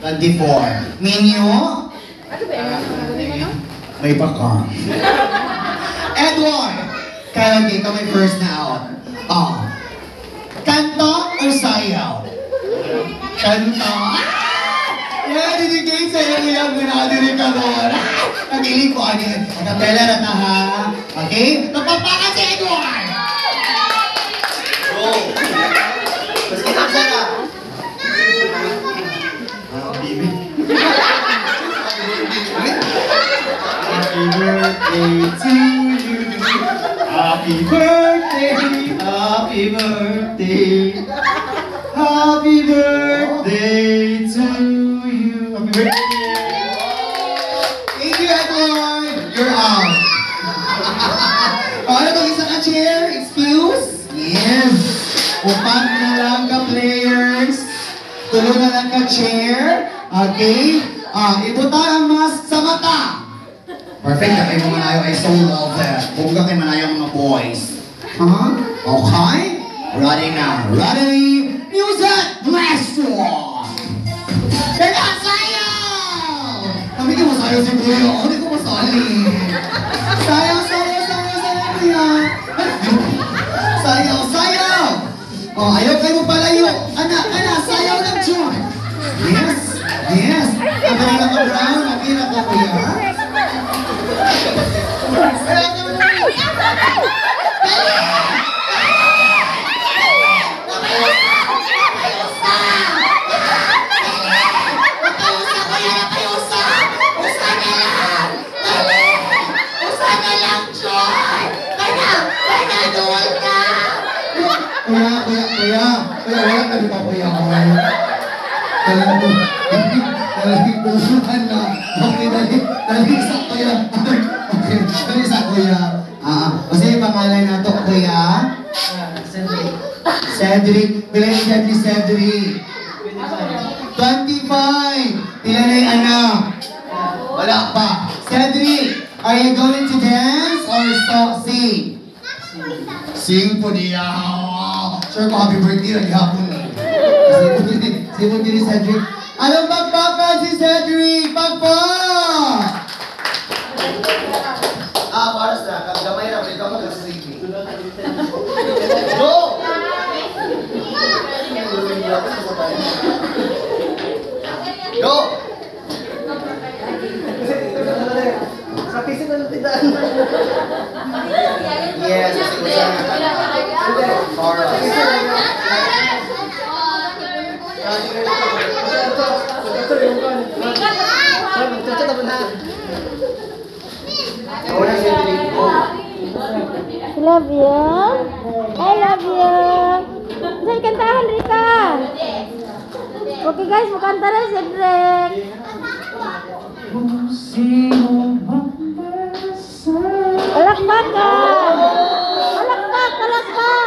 24. Minyo? May baka. Edward! Kaya hindi ka may first na out. Oh. Kanto o sayaw? Kanto. Yeah, dinigay sa'yo niya. Ginadinig ka doon. Nagiling ko ano yun. Nakapela na ta ha. Okay? Napapakan si Edward! Go! Mas kinaksa ka. Baby. Happy birthday to you. Happy birthday. Happy birthday. Happy birthday to you. Happy birthday. Thank you, Edward. You're out. Ano ba isa ka chair? Excuse? Yes. Upat na lang ka players. Tulog na lang ka chair. Okay? Ibuta ang mask sa mata. Perfect na kayo mga nayo. I so love that. Huwag kayo manayo mga boys. Huh? Okay? Ready now. Ready? Music! Maestro! Kaya sayaw! Kami ka masayaw si Kuya. Hindi ko masali. Sayaw, sayaw, sayaw, sayaw, Kuya. Sayaw, sayaw! Oh, ayaw kayo palayo. Anak, sayaw ng John. Yes, yes. Ang kanina ka brown, nakina ka Kuya. Kuya, wala na di ba kuya ko? Dali tusuhan na. Okay, dali sa kuya. Okay, dali sa kuya. Kasi yung pangalan na ito, kuya? Cedric. Cedric. Pila yung dyan ni Cedric? 25. Pila na yung anak? Wala pa. Cedric, are you going to dance or sing? Sing po niya. Sure ko, happy birthday lagi hapon eh. Sino din ni Cedric? Anong pagpapan si Cedric? Pagpak! Para sa gamay na, ikaw mag-sleepy. Go! Go! Sa pisin na natitaan. Yes, kasi ko siya. I love you. I love you. Saan kantahan, Rika? Okay guys, makanta na Cedric. Alakpak ka! Alakpak! Alakpak!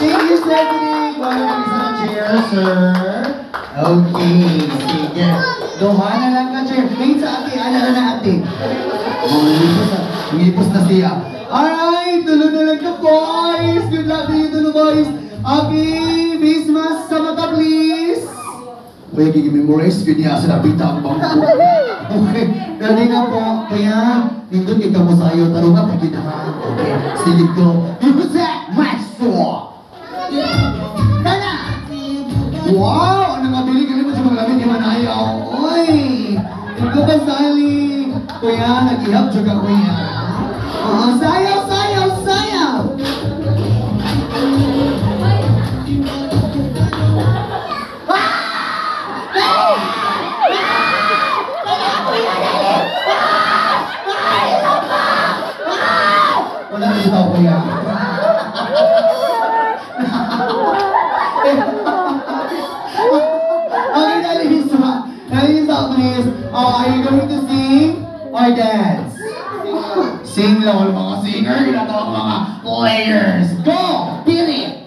Thank you, Cedric! Wala kami sa chair, sir. Okay, sige. Doha na lang ka, chair. Wait sa ate, ala na ate. Ngipos na siya. Alright, tulo na lang ka, boys! Good luck to you, tulo, boys! Okay, face mask sa mata, please! Kuya, gigi-memorize, ganyan sa napita ang bangko. Okay, ready na po. Kaya, nindun ikaw mo sa iyo, tarong nga pagkinahan. Okay, sige ko. Music Maestro! Kana! Wow! Ang nangabili ka naman sa mga lamin ni Manayaw. Oy! Ikaw ba, Sally? Kuya, nag-ihap juga kuya. Sayaw, sayaw, sayaw! Wala na ito, kuya. Okay, Nalisa, please. Are you going to sing or dance? Sing lol, mga singer, ginagawa mga players. Go! Pili!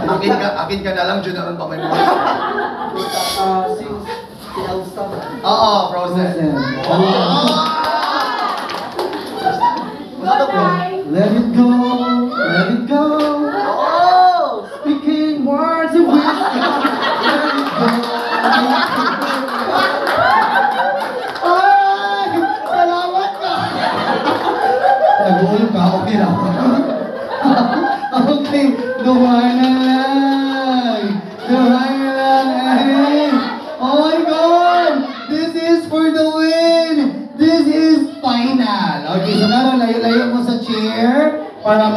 Akin ka na lang, Jun, naroon pa may voice. Si Elsa. Oo, Frozen. Let it go, let it go. Speaking words of wisdom. Let it go. Ay! Salamat ka! Nag-uulog ka, okay lang. Okay, duhay na lang. Duhay na lang. Oh my God! This is for the win! This is final. Okay, so naroon, layo-layo mo sa chair para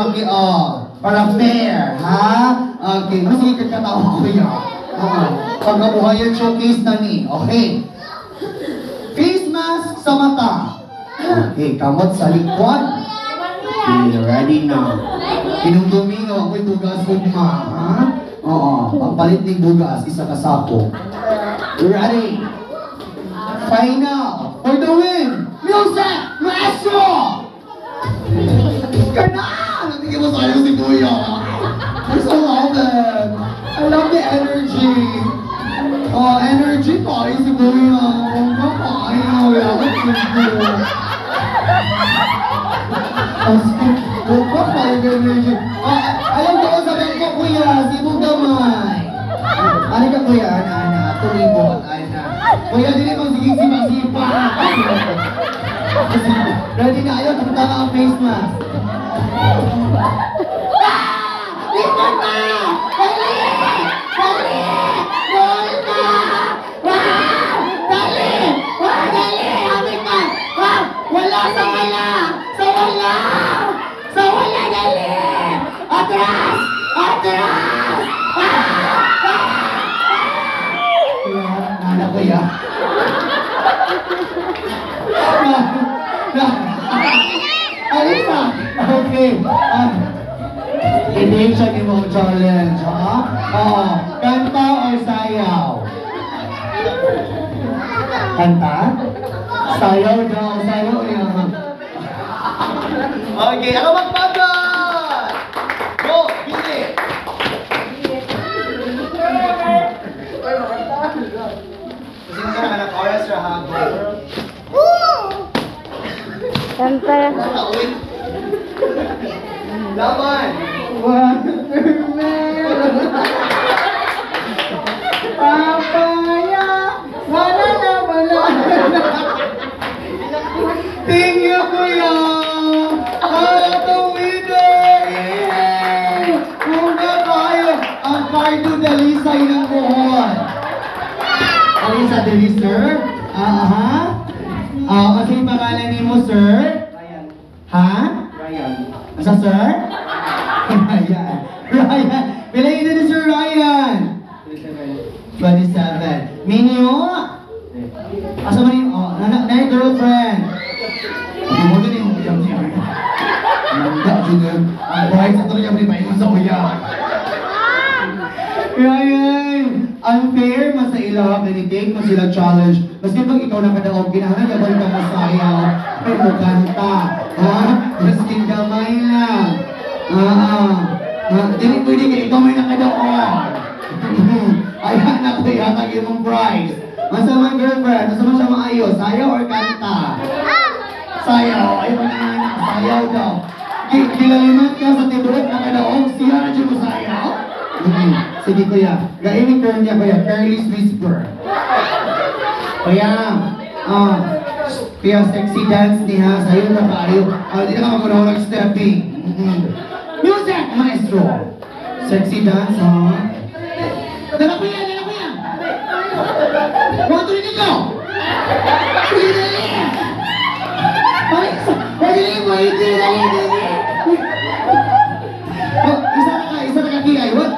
para fair, ha? Okay, mas sige katawa ko yan. Pagkabuhayan showcase na ni. Okay. Face mask sa mata. Okay, kamot sa likod. Okay, ready na. Pinungdumingo, ako'y bugas ugma, ha? Oo, pagpalit ng bugas, isa ka sako. Ready? Final for the win! Music! Maestro! Kana! Natigil mo sa'yo si Kuya. I so love it. I love the energy. Oh, energy pa si Kuya. Kung kapain mo, yaman si Kuya. Kung kapain yung energy. Alam ko sa bangko, Kuya, sibong gamay. Ano ka, Kuya? Ana, tumibot. Ana. Kuya, dili mo sige sipa-sipa. Ready na, ayaw, tapos ang face mask. Likod na! Dali! Dali! Roll na! Dali! Dali! Hamit ka! Wala sa wala! Sa wala! Sa wala! Dali! Atras! Atras! Nana ko yan. Alisa! Okay. Hindi siya ni mo challenge, ha? Kanta or sayaw? Kanta? Sayaw daw, sayaw yan. Okay, ako magpagod! Go, Billy! Kasi ka na chorus ra ha, go. Kanta. Laban! Papaya! Wala na, wala na! Thank you, Kuya! Para to winner! Muna tayo ang Cardo Dalisay ng buhon! Alisa Delisay? Kasi yung pangalan ni mo, sir? Ryan. Ha? Ryan. Asa, sir? Ryan. Ryan. Bilang ito ni Sir Ryan? 27. Minyo? Asa man yung, na yung girlfriend? Hindi mo din yung uyang niya. Nanda, Junior. Ang bright sa tuloy yung pripain mo sa uyang. Ryan! Unfair, masa ilaw, nanitig mo sila challenge. Maski pag ikaw nakadaog, ginahanap ka balik ka masayaw. Ay, mo kanta. Ha? Maski gamay lang. Dili pwede ka ikaw may nakadaog. Ayan na ko yatag yung prize. Masa man girlfriend, masa man siya maayos, sayaw or kanta? Sayaw, ayaw pa na sayaw daw. Kilalimat ka sa tibulot nakadaog, siya na siya mo sayaw? Sige kuya, gaimik turn niya kuya, Carly's Whisper. Kuya, kaya sexy dance niya, sayo na kayo. Di na ka magunaw stepping. Music, maestro! Sexy dance, ha? Dala kuya, dala kuya! 1, 2, 3, go! Sige, dali! Dali mo, dali! Isa na ka kiyay, what?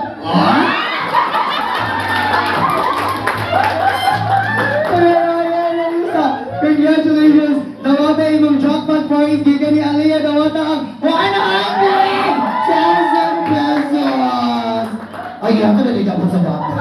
Congratulations! Dawata imong jackpot prize gikan ni Aliyah, dawata ang 100,000 pesos! Ay, yato na liga po sa bata.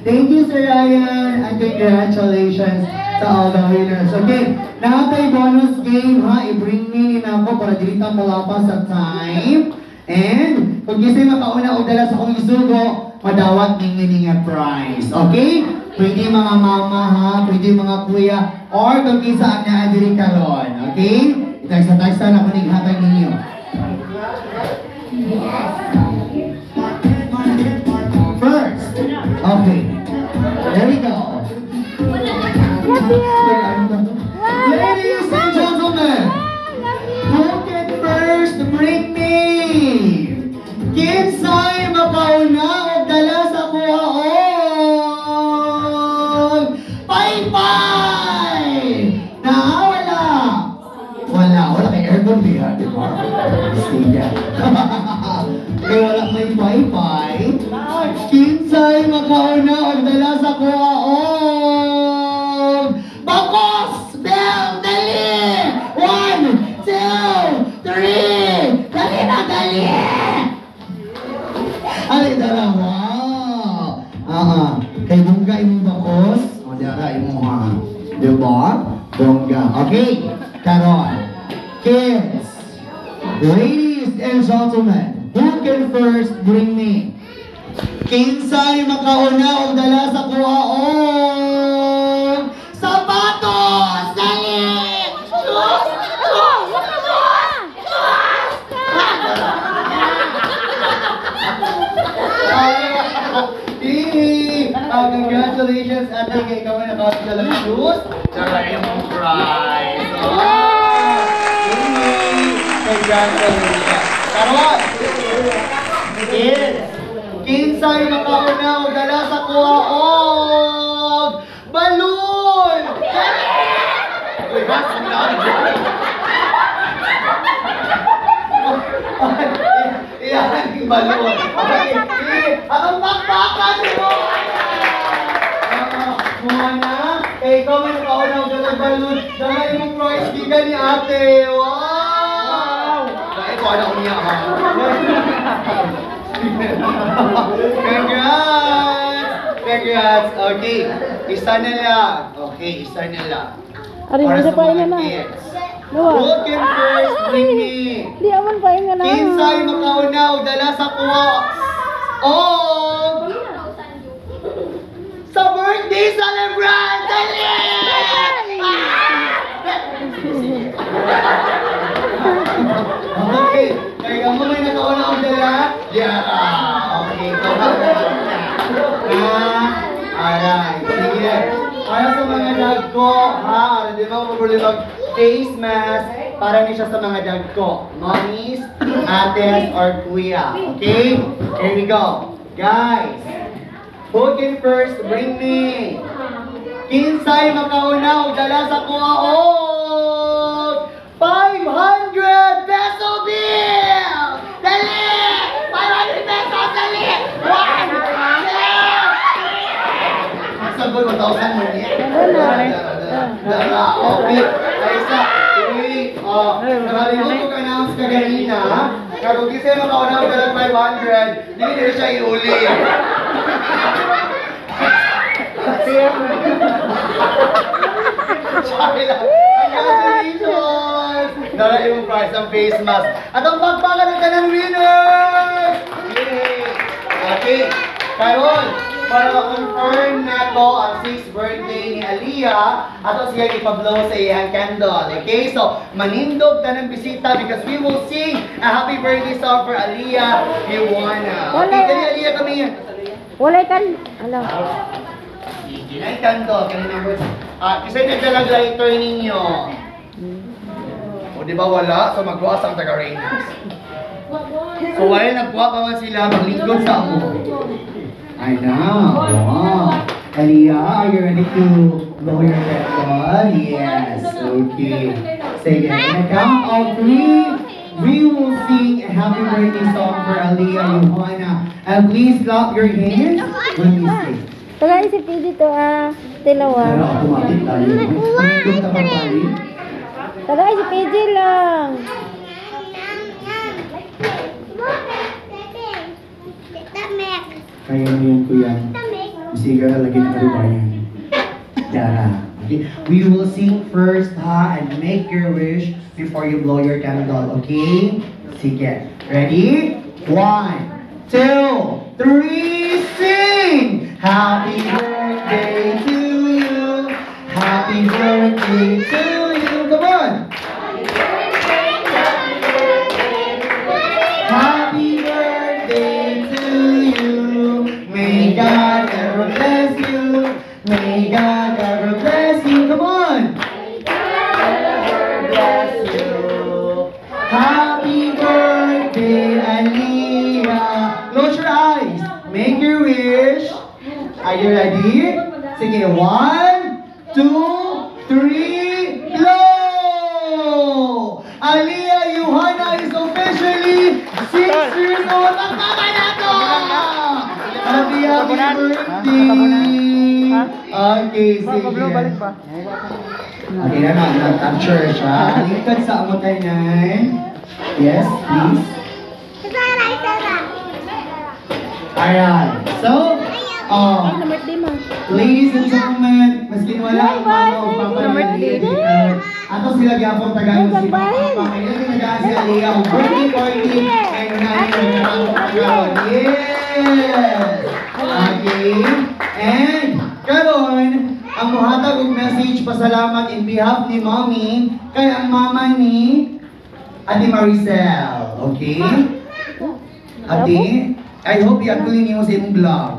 Thank you, Sir Ryan, and congratulations. Sa all the winners. Okay, nakatay bonus game ha. I-bring me na ako para dili ta malapa sa time. And kung kasi makauna o dala sa akong isugo, madawat ning nga prize. Okay? Pwede mga mama ha, pwede mga kuya, or kung kisa na diri karon. Okay? Itagsa-tagsa na ko ning hatag ninyo. First. Okay. There we go. Love you! Wow, love you! Ladies and gentlemen, who can first bring me? Kinsay makauna o dala sa kuhaon? Pay-pay! Wala kay aircon diha, di ba? Stiga. Kaya wala may pay-pay. Kinsay makauna o dala sa kuhaon? Bakos! Bell! Dali! 1, 2, 3! Dali na, dali! Alay, dalawa! Kay bongga imong bakos? O, dara imong ha. Diba? Bongga. Okay, karon. Kids, ladies and gentlemen, who can first bring me? Kinsay makauna o dala sa kuhaon? Sapatos! Dali! Shoes! Congratulations, ate. Ikaw ay nakakita ng shoes. Tsaka yung prize. Congratulations. Karon! Kids! Kinsay makauna o dala sa kuhaon? Balloon! Uy, mas iyan yung balloon. Ang bakbakan mo! Muna, ikaw may nakauna o dala balloon. Dahil yung prize giga ni ate. Wow! Ito, ano ko niya ha? Congrats! Okay, isa na lang. Isa na lang. Ari, Para hindi sa pa mga na. kids. Luwa. Who can first bring me? Di aman pa na. Kinsay makauna o dala sa kuha? Sa birthday celebrant! Dali! Okay, kaya mo may nakauna o dala? Yeah! Okay, alright, sige. Para sa mga dag ko, ha? Di ba kung face mask, para ni siya sa mga dag ko. Mommies, ates, or kuya. Okay? Here we go. Guys, who can first bring me? Kinsay makauna o dala sa kuhaon? 500 peso bill! Dali! 500 pesos, dali! 1, 2, 3! Sagot, 1,000 mo niya. Dala, okay. Kaisa, wait. Nakalimot ko ka-announce ka ganina. Kung kasi makauna ko dalang 500, hindi nila siya iuli. Sorry lang. Congratulations! Dala yung prize ng face mask. At ang pagpakalan ka ng winners! Yay! Okay. Karon, para ma-confirm na to ang 6th birthday ni Aliyah, ato siya ipablow sa iyang candle. Okay? So, manindog ta ng bisita because we will sing a happy birthday song for Aliyah Yuana. Okay, kani Aliyah kami yan. Wala kan. Alam. Ginay candle, kani number. Kasi nagdalag lighter ninyo. O di ba wala? So magbukas ang taga-Rangers. So while nagbuha pa man sila, maglingkod sa amo. I know. Wow. Aliyah, are you ready to blow your candle? Yes. Okay. Sige. In a count of 3, we will sing a happy birthday song for Aliyah Yuana. And please clap your hands when we sing. Tagay si PJ to tilawa. Pero automatic tayo. Maglingkod ka pa tayo. Tagay si PJ lang. Kaya mo yan, kuya. Sige ka lagi na kalibayan. Dara. Okay. We will sing first, ha, and make your wish before you blow your candle, okay? Sige. Ready? 1, 2, 3, sing! Happy birthday to you! Happy birthday to you! Come on! Happy birthday to you! May God ever bless you! May God ever bless you! Come on! May God ever bless you! Happy birthday, Aliyah! Close your eyes! Make your wish! Are you ready? Sige, 1, 2, 3, blow! Aliyah Yohana is officially 6 years old! Ang tama na to! Happy birthday! Okay, sige. Okay na, capture siya. Lingkad sa amotay na. Yes, please. Alright, so, ladies and gentlemen, maskin wala ang mga papayagin. Ato sila gyapon tagayon si Papa. Ngayon nagaan si Aliyah ang birthday party. Ngayon unahin ang karang tagayon. Yes! Okay. And, karon, ang muhatag og message pasalamat in behalf ni Mommy kay ang mama ni Ate Maricel. Okay? Ate, I hope i-actually niyo sa imong vlog.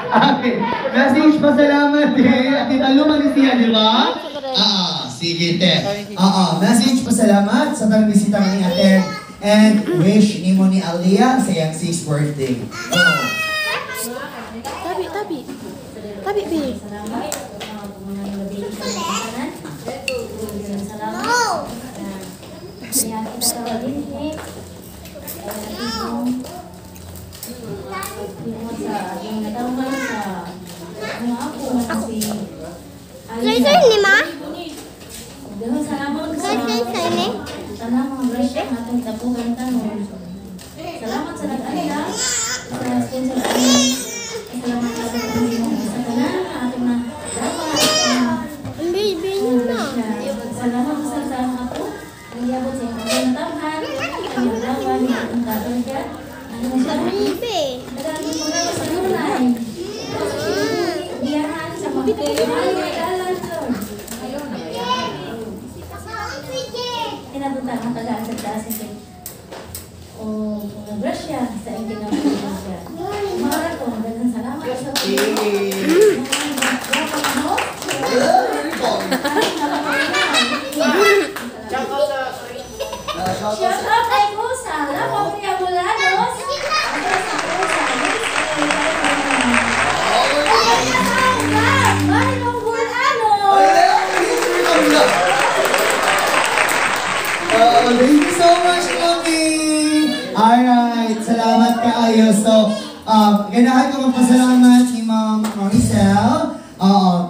Okay. Message pasalamat Ate taluman ni siya, di ba? Sige te. Message pasalamat sa tanang bisita ni Ate and wish ni mo ni Aliyah sa iyang 6th birthday. So, Tabi, Bi. Say ni Ma? Say ni? Salamat sa nag-alala. Sa sponsor kami. Salamat sa sa tanan ating na salamat sa sama ako. Ang yabot sa inyong tamhan. Ang dawan ni atong dawan ka. Ang sabi. Dagan mo na sa lunay. Diyahan sa mga dalan Lord. Inabutan ang tagaan sa taas ni o grasya sa inyong grasya. Mahal ko, dagang salamat sa shout out kay Musa, salamat kay Bol-anon. Thank you so much, Mommy! Alright, salamat kaayo. So, ganahan ko magpasalamat ni Ma'am Maricel.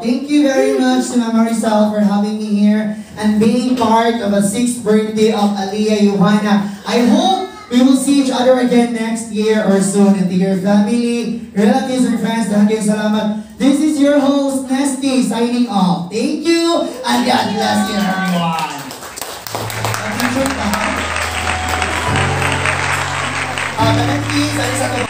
Thank you very much to Ma'am Maricel for having me here and being part of a 6th birthday of Aliyah Yohana. I hope we will see each other again next year or soon. And to your family, relatives, and friends, dahan kayo salamat. This is your host, Nesty, signing off. Thank you, and God bless you, everyone. Please, alis ako.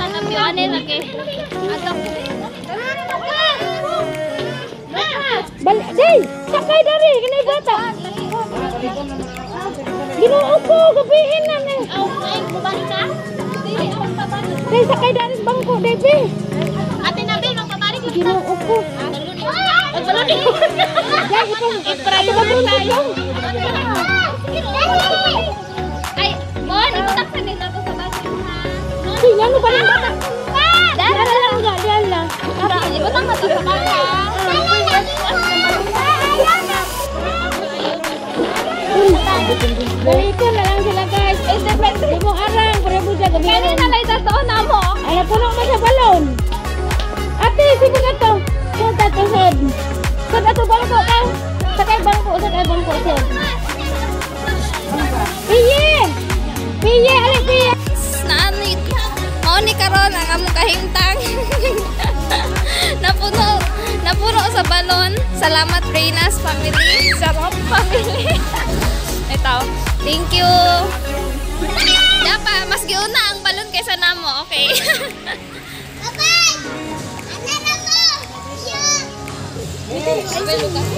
Ano lagi? Day, sakay dari, kini bata. Ginoo ko, gabihin na ni. Ay, babalik ka? Dili, ako babalik. Day, sakay dari sa bangko, day, be. Ate Nabil, magpabalik ka. Ginoo ko. Magbaluni. Day, I-pray mo tayo. Ay, Mon, ibutak sa nila to sa baso ha. Sino ano ba ng bata? Dara lang nga, diyan lang. Ibutak na to sa baso. Balikan na lang sila guys. Di mo arang, pare mo dyan. Kaya na lang itatoon na mo. Ay, puno mo sa balon. Ate, sige na to. Sud ato, sud. Sud ato, bangko ka. Sakay bangko, sud. Piye! Piye, alay piye! Naanit. O ni karon ang among kahimtang. Napuno sa balon. Salamat Reyna's family. Sarap family. Ito. Thank you. Dapat mas giuna ang balon kaysa namo, okay?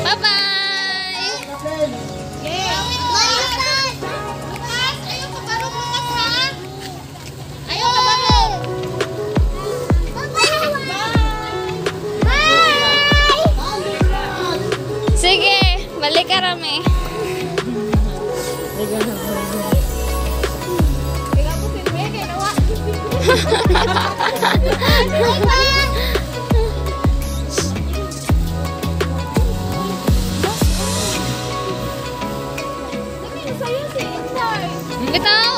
Bye-bye. Sige, balik ka rami. Bitaw.